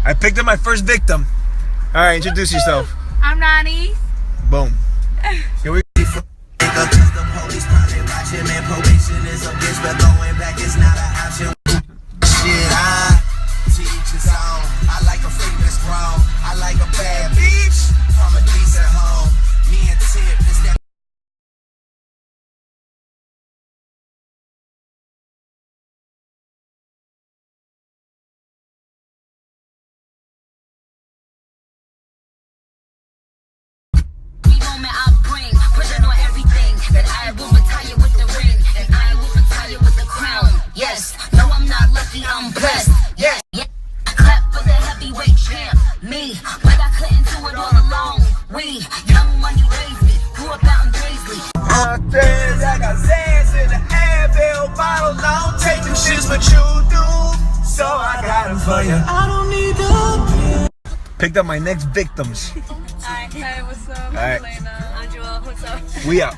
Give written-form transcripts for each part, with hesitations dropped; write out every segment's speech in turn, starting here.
I picked up my first victim. All right, introduce yourself. I'm Nani. Boom. Here we go. I like a freak that's grown. I like a bad bitch from a decent home. Me and Tip is that. Moment I bring, pressure on everything. That I will retire with the ring, and I will retire with the crown. Yes, no, I'm not lucky, I'm blessed. Yes, yeah. Clap for the heavyweight champ, me. But I couldn't do it all alone. We, young money raised me, grew up out in Paisley. I got Zans in the Advil bottle. Don't take them shits, but you do. So I got them for you. I don't need the. Picked up my next victims. Hi, what's up? All right. Elena. I'm Joel, what's up? We out.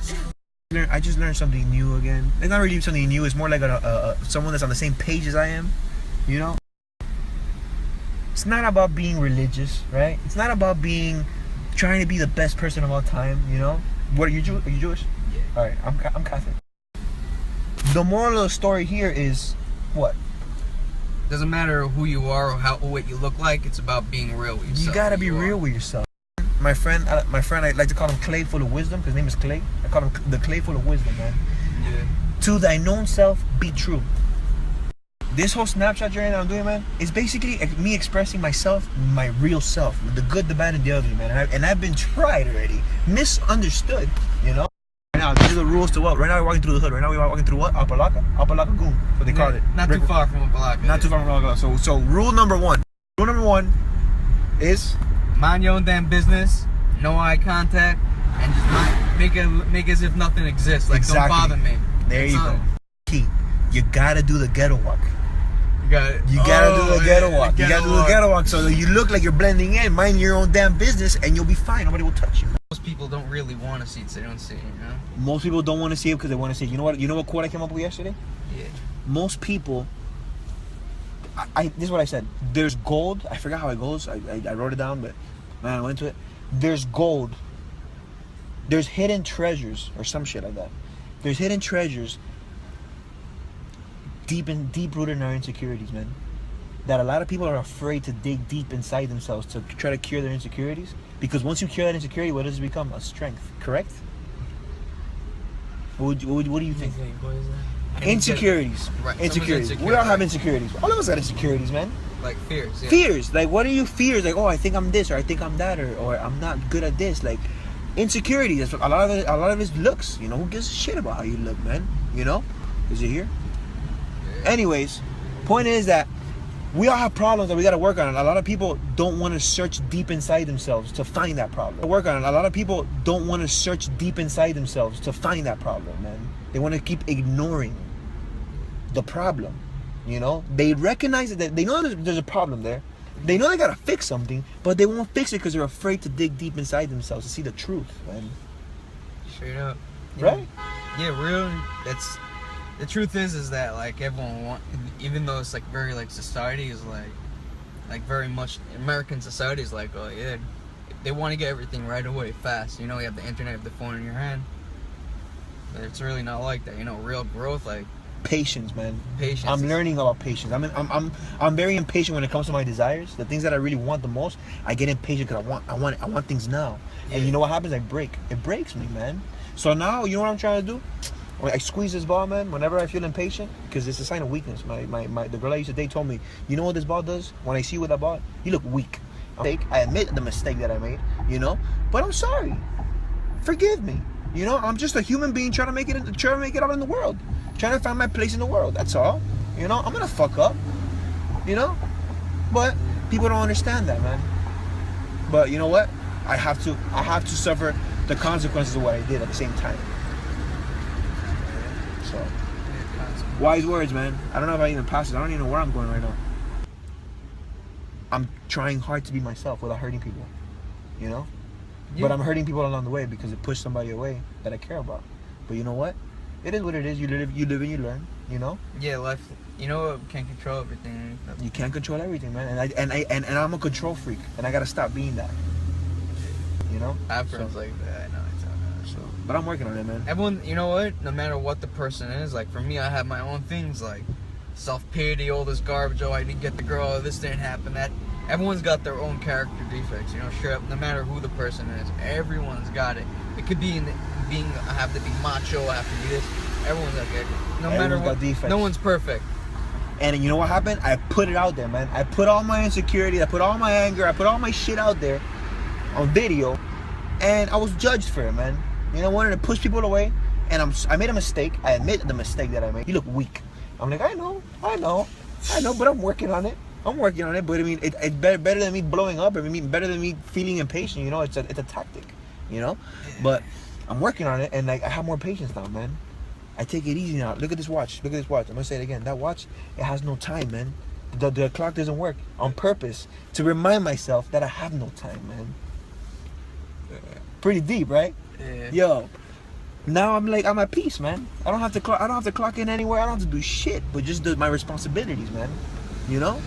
I just learned something new again. It's not really something new. It's more like someone that's on the same page as I am. You know? It's not about being religious, right? It's not about trying to be the best person of all time, you know? What are you Jewish? Are you Jewish? Yeah. All right, I'm Catholic. The moral of the story here is what? Doesn't matter who you are or what you look like. It's about being real with yourself. You gotta be real with yourself. My friend, I like to call him Clay full of wisdom. His name is Clay. I call him the Clay full of wisdom, man. Yeah. To thy known self, be true. This whole Snapchat journey that I'm doing, man, is basically me expressing myself, my real self, the good, the bad, and the ugly, man. And I've been tried already, misunderstood, you know. Right now, these are the rules to what? Right now we're walking through the hood. Right now we're walking through what? Apalaka Goon, what they call it. Not too far from Apalaka. Not too far from Apalaka. So rule number one. Rule number one is mind your own damn business, no eye contact, and just make as if nothing exists. Like, exactly. Don't bother me. There you go. Key. You gotta do the ghetto walk. You gotta do the ghetto walk. You gotta do the ghetto walk so that you look like you're blending in, mind your own damn business, and you'll be fine. Nobody will touch you. Most people don't really want to see it, so they don't see it, you know? Most people don't want to see it because they want to see it. You know what quote I came up with yesterday? Yeah. Most people, this is what I said. There's gold. I forgot how it goes. I wrote it down, but man, I went to it. There's gold. There's hidden treasures or some shit like that. There's hidden treasures deep rooted in our insecurities, man. That a lot of people are afraid to dig deep inside themselves to try to cure their insecurities. Because once you cure that insecurity, what does it become? A strength, correct? What do you think? What is that? Insecurities. Right. Insecurities. We all have insecurities. All of us got insecurities, man. Like fears. Yeah. Fears. Like, what are your fears? Like, oh, I think I'm this, or I think I'm that, or I'm not good at this. Like, insecurities. A lot of it looks. You know, who gives a shit about how you look, man? You know? Is it here? Yeah. Anyways, point is that we all have problems that we got to work on. A lot of people don't want to search deep inside themselves to find that problem. Work on it. A lot of people don't want to search deep inside themselves to find that problem, man. They want to keep ignoring the problem. You know, they recognize that they know there's a problem there. They know they gotta fix something, but they won't fix it because they're afraid to dig deep inside themselves to see the truth, man. Straight up. Right? Yeah, real. That's the truth is that like everyone even though it's like very like society is like very much American society is like, oh yeah, they want to get everything right away, fast. You know, you have the internet, you have the phone in your hand. But it's really not like that. You know, real growth, like patience, man. Patience. I'm learning about patience. I'm very impatient when it comes to my desires. The things that I really want the most, I get impatient because I want things now. Yeah. And you know what happens? I break. It breaks me, man. So now, you know what I'm trying to do? I squeeze this ball, man, whenever I feel impatient, because it's a sign of weakness. The girl I used to date told me, you know what this ball does? When I see you with that ball, you look weak. I admit the mistake that I made, you know, but I'm sorry. Forgive me. You know, I'm just a human being trying to make it out in the world. Trying to find my place in the world. That's all. You know, I'm gonna fuck up. You know, but people don't understand that, man. But you know what? I have to suffer the consequences of what I did at the same time. So, wise words, man. I don't know if I even passed it. I don't even know where I'm going right now. I'm trying hard to be myself without hurting people. You know? Yeah. But I'm hurting people along the way because it pushed somebody away that I care about. But you know what? It is what it is. You live and you learn, you know? Yeah, you know what? We can't control everything. You can't control everything, man. And I'm a control freak, and I gotta stop being that. You know? I have friends like that. I know. So, but I'm working on it, man. Everyone, you know what? No matter what the person is, like for me, I have my own things like self-pity, all this garbage. Oh, I didn't get the girl. This didn't happen. That. Everyone's got their own character defects. You know, sure. No matter who the person is, everyone's got it. It could be I have to be macho. I have to be this. Everyone's like it. No matter what. Defects. No one's perfect. And you know what happened? I put it out there, man. I put all my insecurity, I put all my anger, I put all my shit out there on video, and I was judged for it, man. You know, I wanted to push people away, and I made a mistake. I admit the mistake that I made. You look weak. I'm like, I know, but I'm working on it. But I mean, it's better than me blowing up. I mean, better than me feeling impatient. You know, it's a tactic. You know, but I'm working on it, and like I have more patience now, man. I take it easy now. Look at this watch. I'm gonna say it again. That watch, it has no time, man. The clock doesn't work on purpose to remind myself that I have no time, man. Pretty deep, right? Yeah. Yo, now I'm at peace, man. I don't have to clock in anywhere. I don't have to do shit, but just do my responsibilities, man. You know?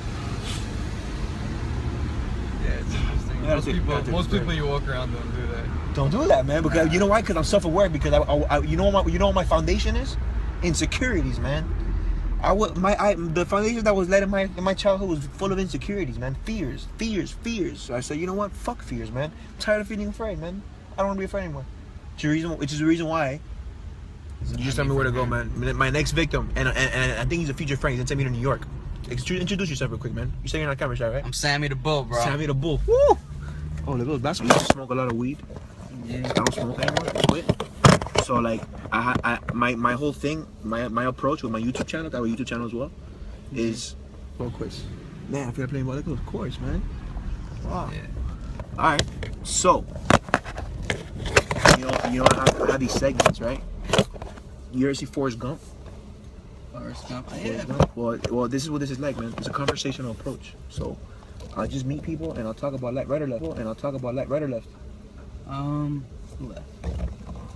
Yeah, it's interesting. Most people you walk around don't do that. Don't do that, man. Because you know why? Because I'm self-aware. Because you know what my foundation is? Insecurities, man. The foundation that was led in my childhood was full of insecurities, man. Fears. So I said, you know what? Fuck fears, man. I'm tired of feeling afraid, man. I don't want to be afraid anymore. Which is the reason why. You just tell me where to go, man. My next victim, and I think he's a future friend. He's gonna take me to New York. Introduce yourself real quick, man. You say you're on camera shot, right? I'm Sammy the Bull, bro. Sammy the Bull. Woo! Oh, look at that. I used to smoke a lot of weed. Yeah. I don't smoke anymore. I quit. So like, my whole thing, my approach with my YouTube channel, that was YouTube channel as well, is ball quiz. Man, I feel like playing ball. Look at those course, man. Wow. Yeah. All right. So, you know, I have these segments, right? You ever see Forrest Gump? Forrest Gump. Yeah. Well, this is what this is like, man. It's a conversational approach. So, I'll just meet people and I'll talk about right or left. Left.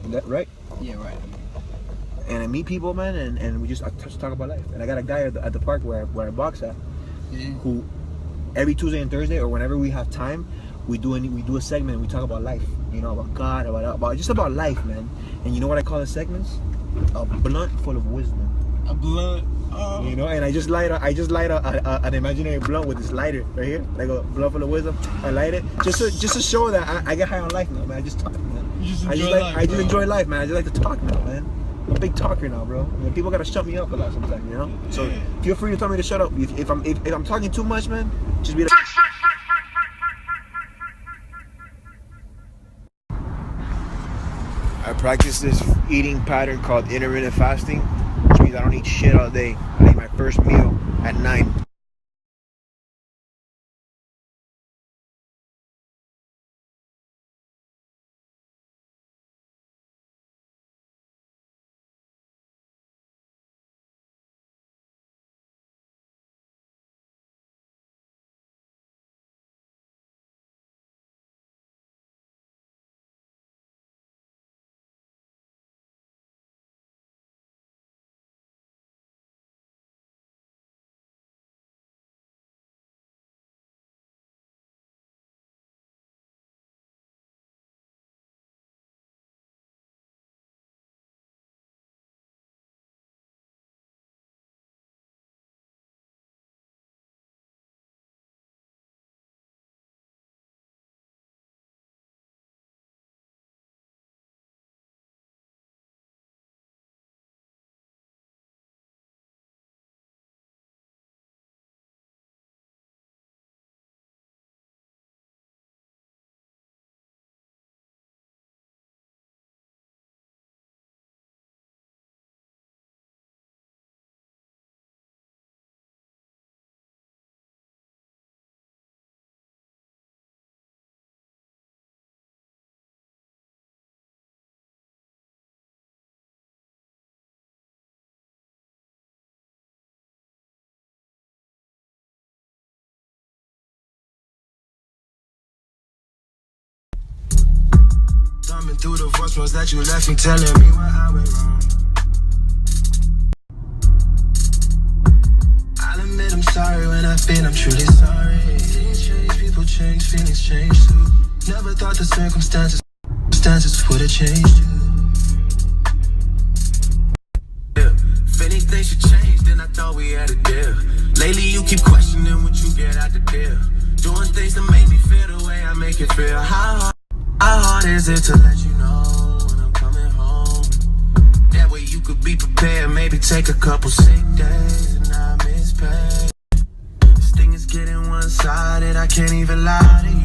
That right? Yeah, right. And I meet people, man, and we just talk about life. And I got a guy at the park where I box at, who every Tuesday and Thursday or whenever we have time, we do a segment. We talk about life, you know, about God, about life, man. And you know what I call the segments? A blunt full of wisdom. A blunt. You know, and I just light an imaginary blunt with this lighter right here, like a blunt full of wisdom. I light it just to show that I get high on life now, man. I just talk, man. I just enjoy life, man. I just like to talk now, man. I'm a big talker now, bro. I mean, people gotta shut me up a lot sometimes, you know. So feel free to tell me to shut up. If I'm talking too much, man, just be like. I practice this eating pattern called intermittent fasting, which means I don't eat shit all day. I eat my first meal at 9. Thumbing through the voicemails that you left me, telling me where I went wrong. admit I'm sorry when I feel I'm truly sorry. Things change, people change, feelings change too. Never thought the circumstances would have changed you. If anything should change, then I thought we had a deal. Lately you keep questioning what you get out the deal. Doing things to make me feel the way I make it feel. How hard is it to let you know when I'm coming home? That way you could be prepared, maybe take a couple sick days and I miss pay. This thing is getting one-sided, I can't even lie to you.